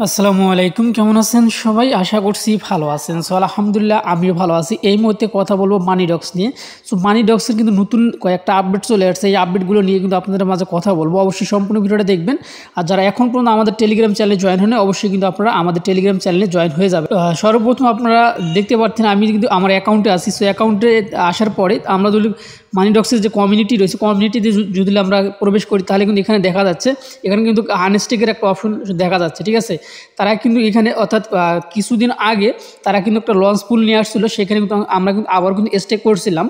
আসসালামু আলাইকুম, কেমন আছেন সবাই? আশা করছি ভালো আছেন। সো আলহামদুলিল্লাহ আমিও ভালো আছি। এই মুহূর্তে কথা বলবো মানি ডক্স নিয়ে। সো মানি ডক্সের কিন্তু নতুন কয়েকটা আপডেট চলে আসছে। এই আপডেটগুলো নিয়ে কিন্তু আপনাদের মাঝে কথা বলবো। অবশ্যই সম্পূর্ণ ভিডিওটা দেখবেন। আর যারা এখন পর্যন্ত আমাদের টেলিগ্রাম চ্যানেলে জয়েন হন, অবশ্যই কিন্তু আপনারা আমাদের টেলিগ্রাম চ্যানেলে জয়েন হয়ে যাবে। সর্বপ্রথম আপনারা দেখতে পাচ্ছেন আমি কিন্তু আমার অ্যাকাউন্টে আছি। সো অ্যাকাউন্টে আসার পরে আমরা যদি মানি ডক্সের যে কমিউনিটি রয়েছে, কমিউনিটিতে যদি আমরা প্রবেশ করি তাহলে কিন্তু এখানে দেখা যাচ্ছে, এখানে কিন্তু আনস্টেকের একটা অপশন দেখা যাচ্ছে। ঠিক আছে, তারা কিন্তু এখানে অর্থাৎ কিছুদিন আগে তারা কিন্তু একটা লঞ্চ পুল নিয়ে আসছিলো, সেখানে কিন্তু আমরা কিন্তু আবার কিন্তু স্টেক করছিলাম।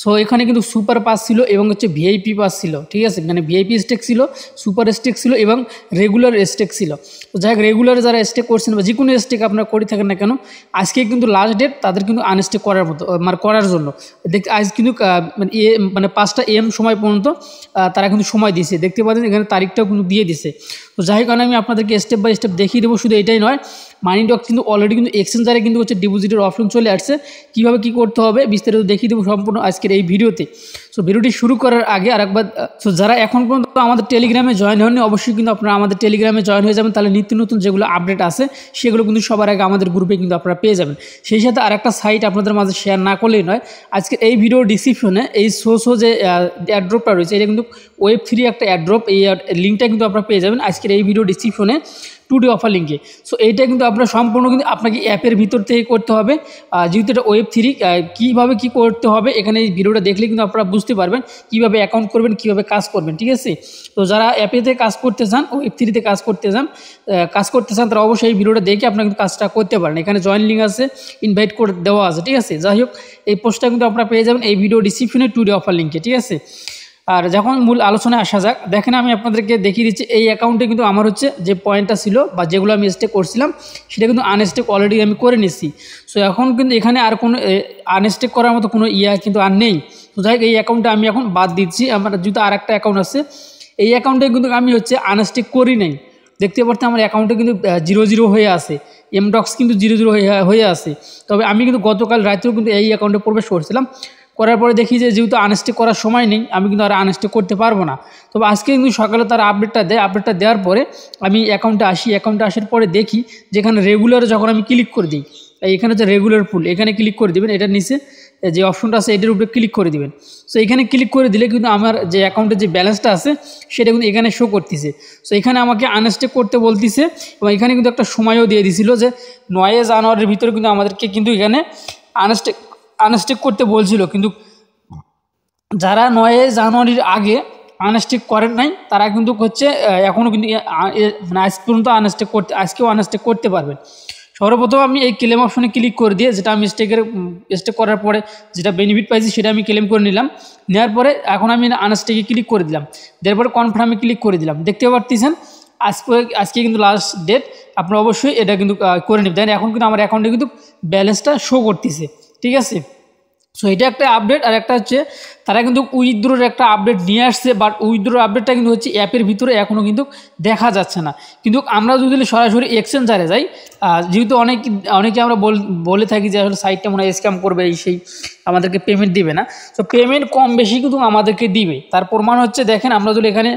সো এখানে কিন্তু সুপার পাস ছিল এবং হচ্ছে ভিআইপি পাস ছিল। ঠিক আছে, মানে ভিআইপি স্টেক ছিল, সুপার স্টেক ছিল এবং রেগুলার স্টেক ছিল। তো যাই হোক, রেগুলার যারা স্টেক করছেন বা যে কোনো স্টেক আপনারা করে থাকেন না কেন, আজকে কিন্তু লাস্ট ডেট তাদের কিন্তু আনস্টেক করার মতো, মানে করার জন্য। দেখতে আজ কিন্তু মানে 5টা AM সময় পর্যন্ত তারা কিন্তু সময় দিয়েছে। দেখতে পাচ্ছেন এখানে তারিখটাও কিন্তু দিয়ে দিছে। তো যাই হোক, আমি আপনাদেরকে স্টেপ বাই স্টেপ দেখিয়ে দেবো। শুধু এটাই নয়, মানি ডক্স কিন্তু অলরেডি কিন্তু এক্সচেঞ্জারে কিন্তু হচ্ছে ডিপোজিটের অপশন চলে আসছে। কীভাবে কী করতে হবে বিস্তারিত দেখিয়ে দেবো সম্পূর্ণ আজকের এই ভিডিওতে। সো ভিডিওটি শুরু করার আগে আরেকবার, সো যারা এখন পর্যন্ত আমাদের টেলিগ্রামে জয়েন হননি, অবশ্যই কিন্তু আপনারা আমাদের টেলিগ্রামে জয়েন হয়ে যাবেন। তাহলে নিত্য নতুন যেগুলো আপডেট আছে সেগুলো কিন্তু সবার আগে আমাদের গ্রুপে কিন্তু আপনারা পেয়ে যাবেন। সেই সাথে আরেকটা সাইট আপনাদের মাঝে শেয়ার না করলেই নয়, আজকে এই ভিডিও ডিসক্রিপশনে এই শো যে অ্যাড্রপটা রয়েছে, এটা কিন্তু Web3 একটা অ্যাড্রপ। এই লিঙ্কটা কিন্তু আপনারা পেয়ে যাবেন আজকের এই ভিডিও ডিসক্রিপশনে টুডে অফার লিঙ্কে। সো এইটা কিন্তু আপনার সম্পূর্ণ কিন্তু আপনাকে অ্যাপের ভিতর থেকে করতে হবে। যেহেতু এটা Web3, কীভাবে কী করতে হবে এখানে এই ভিডিওটা দেখলে কিন্তু আপনারা বুঝতে পারবেন কীভাবে অ্যাকাউন্ট করবেন, কীভাবে কাজ করবেন। ঠিক আছে, তো যারা অ্যাপেতে কাজ করতে চান, Web3-তে কাজ করতে চান তারা অবশ্যই এই ভিডিওটা দেখে আপনারা কিন্তু কাজটা করতে পারেন। এখানে জয়েন লিঙ্ক আছে, ইনভাইট করে দেওয়া আছে। ঠিক আছে, যাই হোক, এই পোস্টটা কিন্তু আপনারা পেয়ে যাবেন এই ভিডিও ডিসক্রিপশনে টুডে অফার লিঙ্কে। ঠিক আছে, আর যখন মূল আলোচনায় আসা যাক, দেখেন আমি আপনাদেরকে দেখিয়ে দিচ্ছি এই অ্যাকাউন্টে কিন্তু আমার হচ্ছে যে পয়েন্টটা ছিল বা যেগুলো আমি স্টেক করছিলাম সেটা কিন্তু আনস্টেক অলরেডি আমি করে নিচ্ছি। সো এখন কিন্তু এখানে আর কোনো আনস্টেক করার মতো কোনো কিন্তু আর নেই। তো যাই হোক, এই অ্যাকাউন্টে আমি এখন বাদ দিচ্ছি। আমার যেহেতু আর একটা অ্যাকাউন্ট আছে, এই অ্যাকাউন্টে কিন্তু আমি হচ্ছে আনস্টেক করি নাই। দেখতে পাচ্ছেন আমার অ্যাকাউন্টে কিন্তু 0 হয়ে আছে, এমডক্স কিন্তু 0 হয়ে আছে। তবে আমি কিন্তু গতকাল রাতেও কিন্তু এই অ্যাকাউন্টে প্রবেশ করছিলাম, করার পরে দেখি যে যেহেতু আনস্টেক করার সময় নেই, আমি কিন্তু আর আনস্টেক করতে পারবো না। তবে আজকে কিন্তু সকালে তারা আপডেটটা দেয়, আপডেটটা দেওয়ার পরে আমি অ্যাকাউন্টে আসার পরে দেখি যেখানে রেগুলার যখন আমি ক্লিক করে দিই, এখানে হচ্ছে রেগুলার পুল, এখানে ক্লিক করে দেবেন। এটার নিচে যে অপশনটা আছে এটার উপরে ক্লিক করে দিবেন। সো এখানে ক্লিক করে দিলে কিন্তু আমার যে অ্যাকাউন্টের যে ব্যালেন্সটা আছে সেটা কিন্তু এখানে শো করতেছে। সো এখানে আমাকে আনস্টেক করতে বলতেছে এবং এখানে কিন্তু একটা সময়ও দিয়ে দিছিল যে 9 জানুয়ারির ভিতরে কিন্তু আমাদেরকে কিন্তু এখানে আনস্টেক করতে বলছিল। কিন্তু যারা 9 জানুয়ারির আগে আনস্টেক করেন নাই তারা কিন্তু হচ্ছে এখনও কিন্তু মানে আজ পর্যন্ত আজকেও আনস্টেক করতে পারবেন। সর্বপ্রথম আমি এই ক্লেম অপশনে ক্লিক করে দিয়ে, যেটা আমি স্টেক করার পরে যেটা বেনিফিট পাইছি সেটা আমি ক্লেম করে নিলাম। নেওয়ার পরে এখন আমি আনস্টেকে ক্লিক করে দিলাম, তারপরে কনফার্মে ক্লিক করে দিলাম। দেখতে পাচ্ছেন আজকে কিন্তু লাস্ট ডেট, আপনারা অবশ্যই এটা কিন্তু করে নেবেন। এখন কিন্তু আমার অ্যাকাউন্টে কিন্তু ব্যালেন্সটা শো করতেছে। ঠিক আছে, সো এটা একটা আপডেট। আর একটা হচ্ছে তারা কিন্তু উইথড্রোর একটা আপডেট নিয়ে আসছে, বাট উইথড্রোর আপডেটটা কিন্তু হচ্ছে অ্যাপের ভিতরে এখনও কিন্তু দেখা যাচ্ছে না। কিন্তু আমরা যদি সরাসরি এক্সচেঞ্জারে যাই, যেহেতু অনেকে আমরা বলে থাকি যে আসলে সাইটটা মনে হয় স্ক্যাম করবে, সেই আমাদেরকে পেমেন্ট দিবে না। তো পেমেন্ট কম বেশি কিন্তু আমাদেরকে দিবে। তার প্রমাণ হচ্ছে দেখেন, আমরা যদি এখানে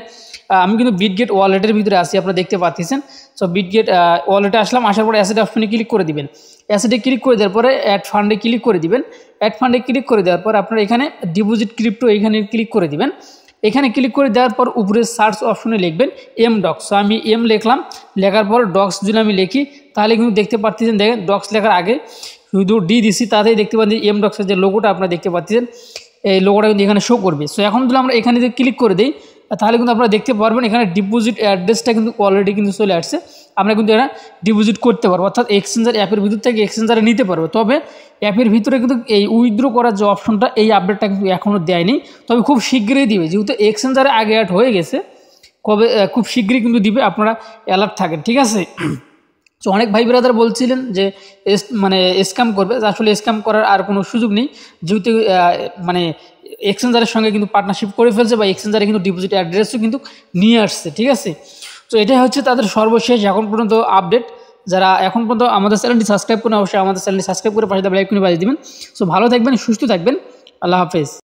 আমি কিন্তু বিটগেট ওয়ালেটের ভিতরে আসি, আপনারা দেখতে পাচ্ছেন। সো বিটগেট ওয়ালেটে আসলাম, আসার পরে অ্যাসেট অপশনে ক্লিক করে দিবেন। অ্যাসেটে ক্লিক করে দেওয়ার পরে অ্যাড ফান্ডে ক্লিক করে দিবেন। অ্যাড ফান্ডে ক্লিক করে দেওয়ার পর আপনারা এখানে ডিপোজিট ক্রিপ্টো এখানে ক্লিক করে দিবেন। এখানে ক্লিক করে দেওয়ার পর উপরে সার্চ অপশনে লিখবেন এমডক্স। সো আমি লিখলাম, লেখার পর ডক্স যদি আমি লিখি তাহলে কিন্তু দেখতে পাচ্ছেন, দেখেন ডক্স লেখার আগে শুধু ডি দিছি, তাতেই দেখতে পাচ্ছেন এমডক্সের যে লোগোটা আপনারা দেখতে পাচ্ছেন, এই লোগোটা কিন্তু এখানে শো করবে। সো এখন যদি আমরা এখানে যদি ক্লিক করে দিই তাহলে কিন্তু আপনারা দেখতে পারবেন এখানে ডিপোজিট অ্যাড্রেসটা কিন্তু অলরেডি কিন্তু চলে আসছে। আমরা কিন্তু এটা ডিপোজিট করতে পারবো, অর্থাৎ এক্সচেঞ্জার অ্যাপের ভিতর থেকে এক্সচেঞ্জারে নিতে পারবো। তবে অ্যাপের ভিতরে কিন্তু এই উইথড্রো করার যে অপশনটা, এই আপডেটটা কিন্তু এখনও দেয়নি। তবে খুব শীঘ্রই দিবে, যেহেতু এক্সচেঞ্জারে আগে অ্যাড হয়ে গেছে, খুব শীঘ্রই কিন্তু দিবে, আপনারা অ্যালার্ট থাকেন। ঠিক আছে, তো অনেক ভাই ব্রাদার বলছিলেন যে মানে স্ক্যাম করবে, আসলে স্ক্যাম করার আর কোনো সুযোগ নেই, যেহেতু মানে এক্সচেঞ্জারের সঙ্গে কিন্তু পার্টনারশিপ করে ফেলছে বা এক্সচেঞ্জারে কিন্তু ডিপোজিট অ্যাড্রেসও কিন্তু নিয়ে আসছে। ঠিক আছে, তো এটাই হচ্ছে তাদের সর্বশেষ এখন পর্যন্ত আপডেট। যারা এখন পর্যন্ত আমাদের চ্যানেলটি সাবস্ক্রাইব করেন, অবশ্যই আমাদের চ্যানেলটি সাবস্ক্রাইব করে পাশে বেল আইকনে বাজিয়ে দিবেন। সো ভালো থাকবেন, সুস্থ থাকবেন, আল্লাহ হাফেজ।